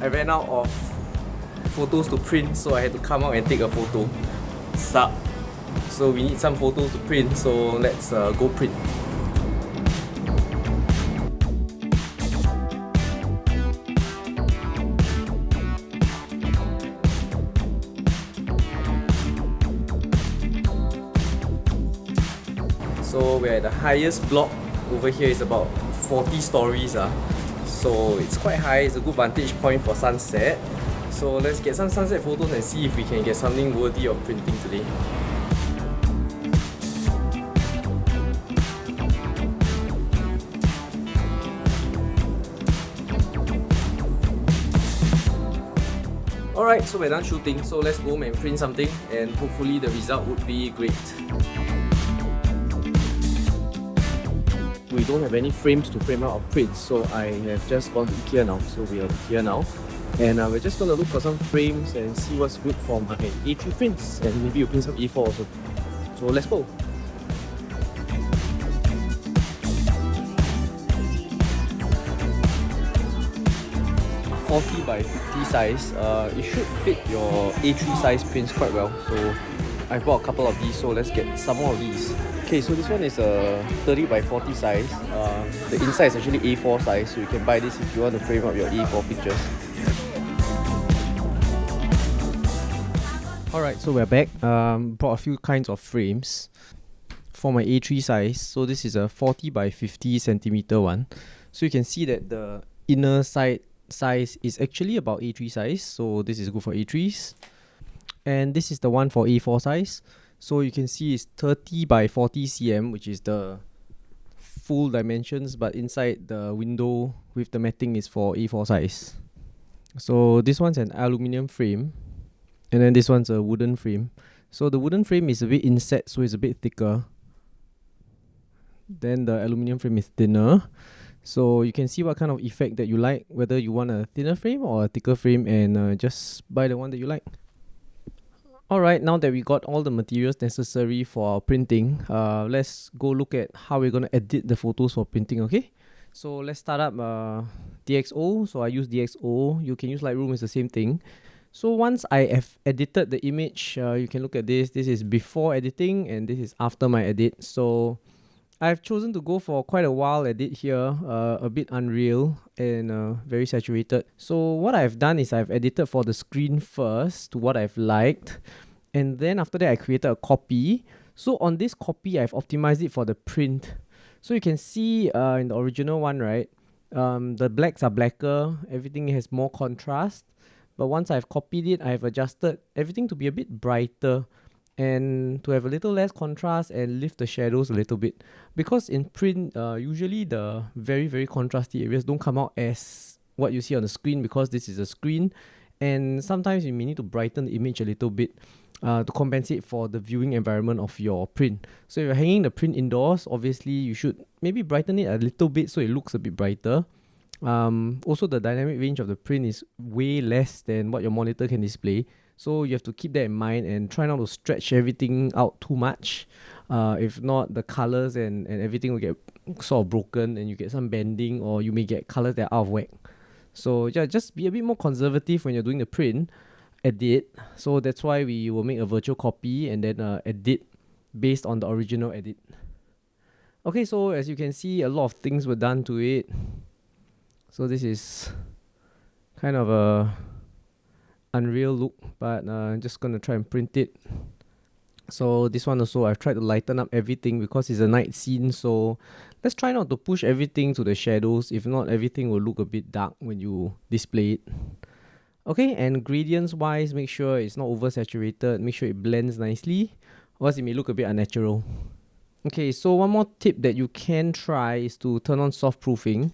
I ran out of photos to print, so I had to come out and take a photo. Sup. So we need some photos to print, so let's go print. So we're at the highest block. Over here is about 40 stories. So it's quite high, it's a good vantage point for sunset. So let's get some sunset photos and see if we can get something worthy of printing today. Alright, so we're done shooting, so let's go home and print something and hopefully the result would be great. We don't have any frames to frame out our prints, so I have just gone to Ikea now. So we are at Ikea now, and we're just gonna look for some frames and see what's good for my A3 prints, and maybe you print some A4 also. So let's go. by 50 size, it should fit your A3 size prints quite well. So I bought a couple of these, so let's get some more of these. Okay, so this one is a 30 by 40 size. The inside is actually A4 size, so you can buy this if you want to frame up your A4 pictures. Alright, so we're back. Brought a few kinds of frames for my A3 size. So this is a 40 by 50 centimeter one. So you can see that the inner side size is actually about A3 size. So this is good for A3s. And this is the one for A4 size. So you can see it's 30 by 40 cm, which is the full dimensions, but inside the window with the matting is for A4 size. So this one's an aluminium frame, and then this one's a wooden frame. So the wooden frame is a bit inset, so it's a bit thicker. Then the aluminium frame is thinner. So you can see what kind of effect that you like, whether you want a thinner frame or a thicker frame, and just buy the one that you like. Alright, now that we got all the materials necessary for our printing, let's go look at how we're going to edit the photos for printing, okay? So let's start up DxO. So I use DxO. You can use Lightroom, it's the same thing. So once I have edited the image, you can look at this. This is before editing and this is after my edit. So I've chosen to go for quite a wild edit here, a bit unreal and very saturated. So what I've done is I've edited for the screen first to what I've liked, and then after that I created a copy. So on this copy I've optimized it for the print. So you can see in the original one, right, the blacks are blacker, everything has more contrast. But once I've copied it, I've adjusted everything to be a bit brighter and to have a little less contrast and lift the shadows a little bit. Because in print, usually the very contrasty areas don't come out as what you see on the screen, because this is a screen, and sometimes you may need to brighten the image a little bit to compensate for the viewing environment of your print. So if you're hanging the print indoors, obviously you should maybe brighten it a little bit so it looks a bit brighter. Also, the dynamic range of the print is way less than what your monitor can display. So you have to keep that in mind and try not to stretch everything out too much. If not, the colors and everything will get sort of broken and you get some bending, or you may get colors that are out of whack. So yeah, just be a bit more conservative when you're doing the print edit. So that's why we will make a virtual copy and then edit based on the original edit. Okay, so as you can see, a lot of things were done to it. So this is kind of a unreal look, but I'm just gonna try and print it. So this one also, I've tried to lighten up everything because it's a night scene, so let's try not to push everything to the shadows. If not, everything will look a bit dark when you display it. Okay, and gradients wise, make sure it's not oversaturated, make sure it blends nicely, or else it may look a bit unnatural. Okay, so one more tip that you can try is to turn on soft proofing.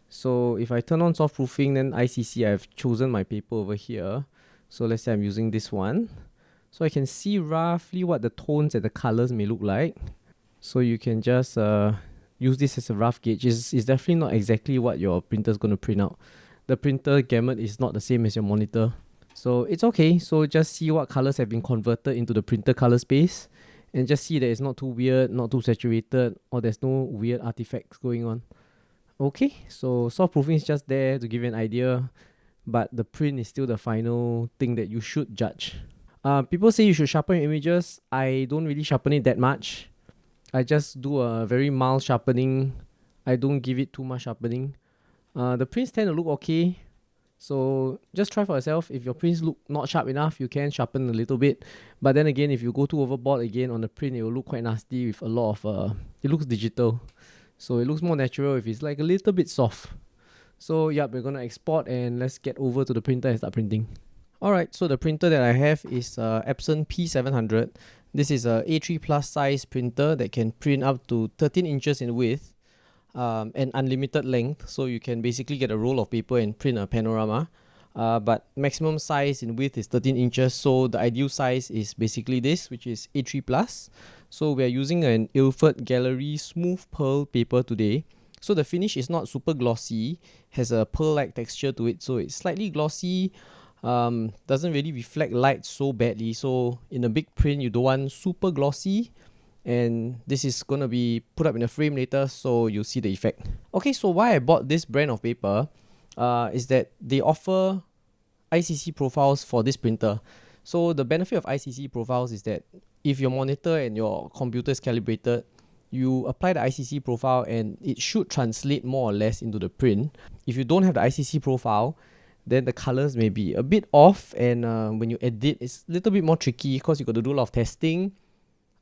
So if I turn on soft proofing, then ICC, I've chosen my paper over here. So let's say I'm using this one. So I can see roughly what the tones and the colors may look like. So you can just use this as a rough gauge. It's definitely not exactly what your printer is going to print out. The printer gamut is not the same as your monitor. So it's okay. So just see what colors have been converted into the printer color space. And just see that it's not too weird, not too saturated, or there's no weird artifacts going on. Okay, so soft proofing is just there to give you an idea. but the print is still the final thing that you should judge. People say you should sharpen your images. I don't really sharpen it that much. I just do a very mild sharpening. I don't give it too much sharpening. The prints tend to look okay, so just try for yourself. If your prints look not sharp enough, you can sharpen a little bit. But then again, if you go too overboard again on the print, it will look quite nasty with a lot of it looks digital. So it looks more natural if it's like a little bit soft. So yeah, we're gonna export and let's get over to the printer and start printing. Alright, so the printer that I have is Epson P700. This is a A3 plus size printer that can print up to 13 inches in width and unlimited length. So you can basically get a roll of paper and print a panorama. But maximum size in width is 13 inches. So the ideal size is basically this, which is A3 plus. So we are using an Ilford Smooth Pearl paper today. So the finish is not super glossy, has a pearl-like texture to it. So it's slightly glossy. Doesn't really reflect light so badly, so in a big print you don't want super glossy, and this is gonna be put up in a frame later, so you'll see the effect. Okay, so why I bought this brand of paper is that they offer ICC profiles for this printer. So the benefit of ICC profiles is that if your monitor and your computer is calibrated, you apply the ICC profile and it should translate more or less into the print. If you don't have the ICC profile, then the colors may be a bit off, and when you edit, it's a little bit more tricky because you got to do a lot of testing.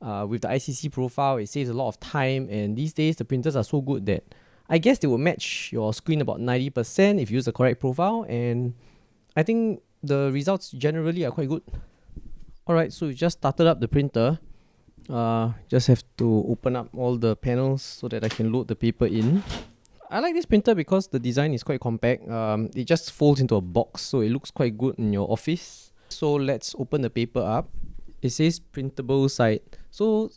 With the ICC profile, it saves a lot of time, and these days the printers are so good that I guess they will match your screen about 90% if you use the correct profile, and I think the results generally are quite good. Alright, so we just started up the printer. Just have to open up all the panels so that I can load the paper in. I like this printer because the design is quite compact. It just folds into a box, so it looks quite good in your office. So let's open the paper up. It says printable side. So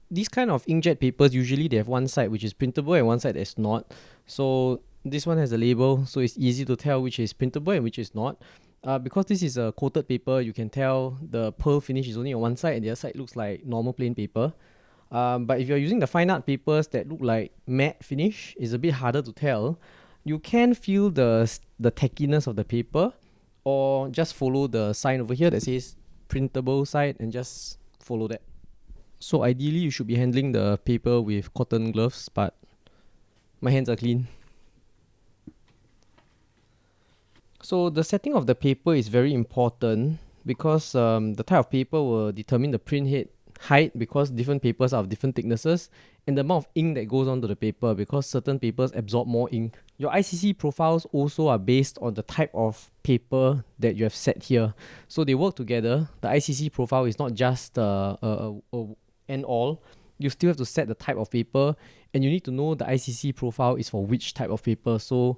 these kind of inkjet papers, usually they have one side which is printable and one side that's not. So this one has a label, so it's easy to tell which is printable and which is not. Because this is a coated paper, you can tell the pearl finish is only on one side and the other side looks like normal plain paper. But if you're using the fine art papers that look like matte finish, it's a bit harder to tell. You can feel the tackiness of the paper, or just follow the sign over here that says printable side and just follow that. So ideally you should be handling the paper with cotton gloves, but my hands are clean. So the setting of the paper is very important because the type of paper will determine the print head height, because different papers are of different thicknesses, and the amount of ink that goes onto the paper, because certain papers absorb more ink. Your ICC profiles also are based on the type of paper that you have set here, so they work together. The ICC profile is not just and all. You still have to set the type of paper, and you need to know the ICC profile is for which type of paper. So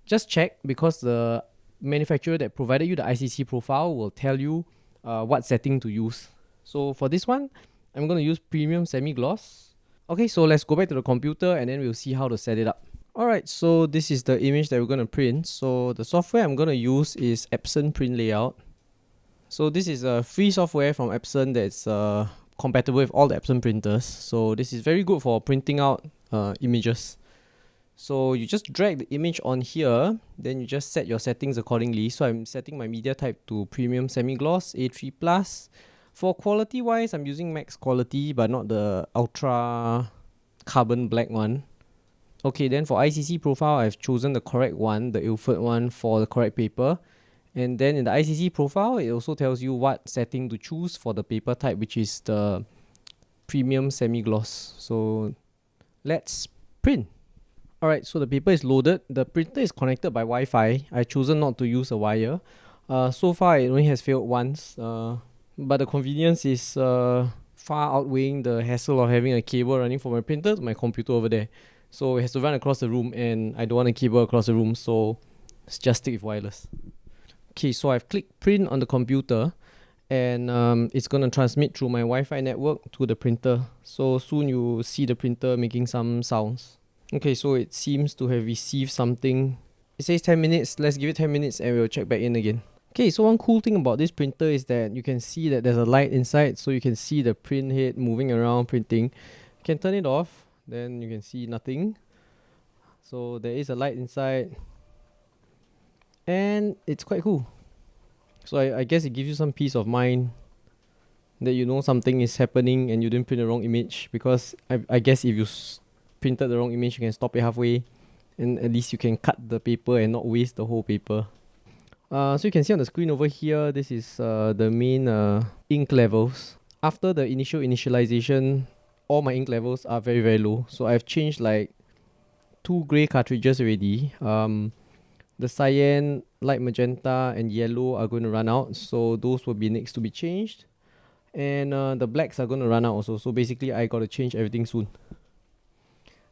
just check, because the manufacturer that provided you the ICC profile will tell you what setting to use. So for this one, I'm going to use premium semi-gloss. Okay, so let's go back to the computer and then we'll see how to set it up. Alright, so this is the image that we're going to print. So the software I'm going to use is Epson Print Layout. So this is a free software from Epson that's compatible with all the Epson printers. So this is very good for printing out images. So you just drag the image on here, then you just set your settings accordingly. So I'm setting my media type to premium semi-gloss A3+. For quality wise, I'm using max quality, but not the ultra carbon black one. Okay, then for ICC profile, I've chosen the correct one, the Ilford one, for the correct paper. And then in the ICC profile, it also tells you what setting to choose for the paper type, which is the premium semi-gloss. So let's print. Alright, so the paper is loaded. The printer is connected by Wi-Fi. I've chosen not to use a wire. So far, it only has failed once. But the convenience is far outweighing the hassle of having a cable running from my printer to my computer over there. So it has to run across the room, and I don't want a cable across the room, so let's just stick with wireless. Okay, so I've clicked print on the computer, and it's going to transmit through my Wi-Fi network to the printer. So soon you see the printer making some sounds. Okay, so it seems to have received something. It says 10 minutes. Let's give it 10 minutes and we'll check back in again. Okay, so one cool thing about this printer is that you can see that there's a light inside, so you can see the print head moving around printing. You can turn it off, then you can see nothing. So there is a light inside. and it's quite cool. So I guess it gives you some peace of mind that you know something is happening and you didn't print the wrong image, because I guess if you printed the wrong image, you can stop it halfway, and at least you can cut the paper and not waste the whole paper. So you can see on the screen over here, this is the main ink levels. After the initialization, all my ink levels are very, very low. So I've changed like 2 grey cartridges already. The cyan, light magenta, and yellow are going to run out, so those will be next to be changed. And the blacks are going to run out also, so basically I got to change everything soon.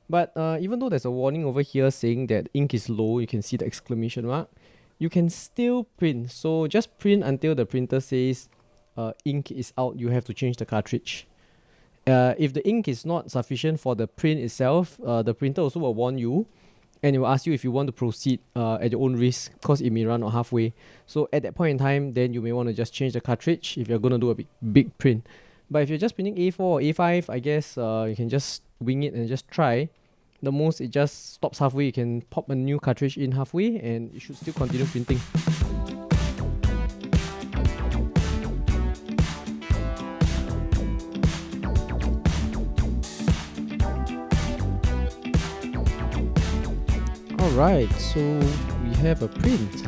But even though there's a warning over here saying that ink is low, you can see the exclamation mark, you can still print. So just print until the printer says ink is out, you have to change the cartridge. If the ink is not sufficient for the print itself, the printer also will warn you, and it will ask you if you want to proceed at your own risk, because it may run out halfway. So at that point in time, then you may want to just change the cartridge if you're going to do a big print. But if you're just printing A4 or A5, I guess you can just wing it and just try. The most, it just stops halfway. You can pop a new cartridge in halfway and it should still continue printing. Alright, so we have a print.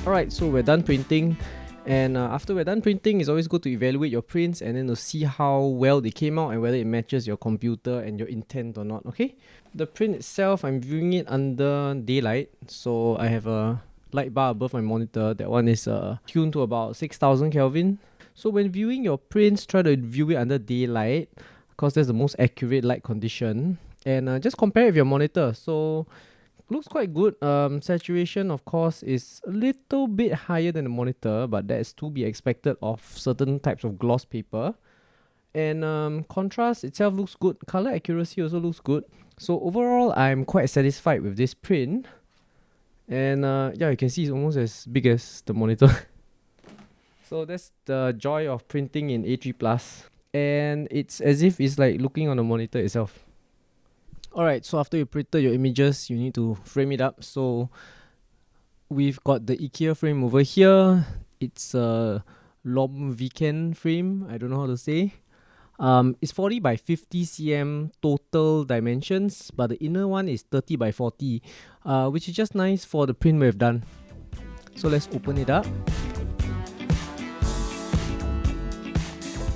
Alright, so we're done printing, and after we're done printing, it's always good to evaluate your prints and then to see how well they came out and whether it matches your computer and your intent or not, okay? The print itself, I'm viewing it under daylight, so I have a light bar above my monitor. That one is tuned to about 6000 Kelvin. So when viewing your prints, try to view it under daylight, because that's the most accurate light condition, and just compare it with your monitor. So looks quite good. Saturation, of course, is a little bit higher than the monitor, but that is to be expected of certain types of gloss paper. And contrast itself looks good. Color accuracy also looks good. So overall, I'm quite satisfied with this print. And yeah, you can see it's almost as big as the monitor. So that's the joy of printing in A3+. And it's as if it's like looking on the monitor itself. Alright, so after you printed your images, you need to frame it up. So we've got the Ikea frame over here. It's a Lomviken frame, I don't know how to say. It's 40 by 50 cm total dimensions, but the inner one is 30 by 40, which is just nice for the print we've done. So let's open it up.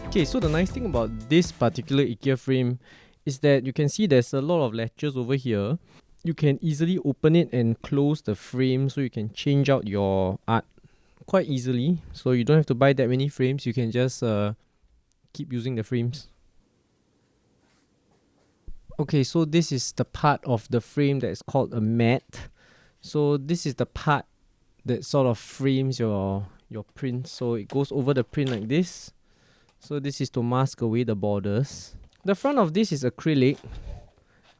Okay, so the nice thing about this particular Ikea frame is that you can see there's a lot of latches over here. You can easily open it and close the frame, so you can change out your art quite easily. So you don't have to buy that many frames, you can just keep using the frames. Okay, so this is the part of the frame that is called a mat. So this is the part that sort of frames your print. So it goes over the print like this. So this is to mask away the borders. The front of this is acrylic.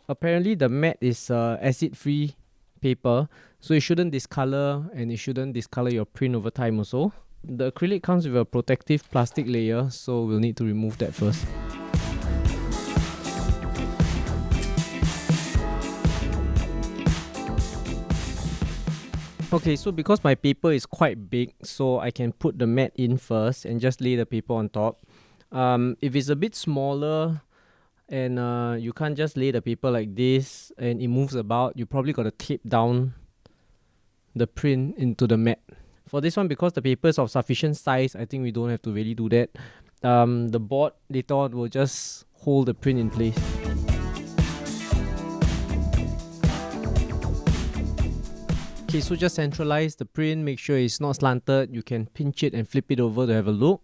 Apparently the mat is acid-free paper, so it shouldn't discolor, and it shouldn't discolor your print over time also. The acrylic comes with a protective plastic layer, so we'll need to remove that first. Okay, so because my paper is quite big, so I can put the mat in first and just lay the paper on top. If it's a bit smaller and you can't just lay the paper like this and it moves about, you probably got to tape down the print into the mat. For this one, because the paper is of sufficient size, I think we don't have to really do that. The board later on will just hold the print in place. Okay, so just centralize the print, make sure it's not slanted. You can pinch it and flip it over to have a look.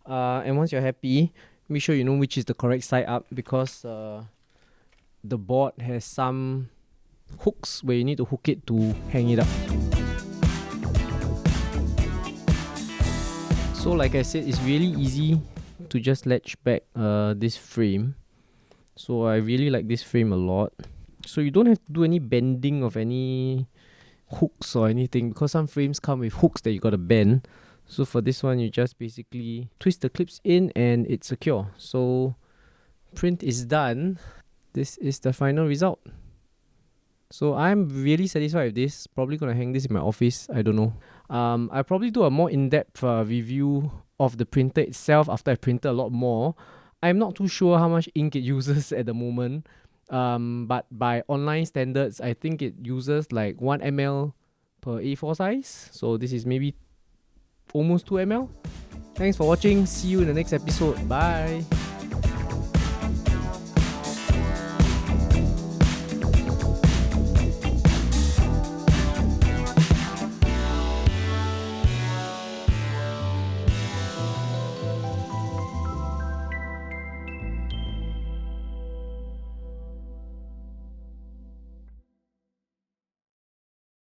And once you're happy, make sure you know which is the correct side up, because the board has some hooks where you need to hook it to hang it up. So like I said, it's really easy to just latch back this frame. So I really like this frame a lot. So you don't have to do any bending of any hooks or anything, because some frames come with hooks that you gotta bend. So for this one, you just basically twist the clips in and it's secure. So print is done. This is the final result. So I'm really satisfied with this. Probably gonna hang this in my office. I don't know. I'll probably do a more in-depth review of the printer itself after I printed a lot more. I'm not too sure how much ink it uses at the moment. But by online standards, I think it uses like 1 ml per A4 size. So this is maybe almost 2 ml. Thanks for watching. See you in the next episode. Bye.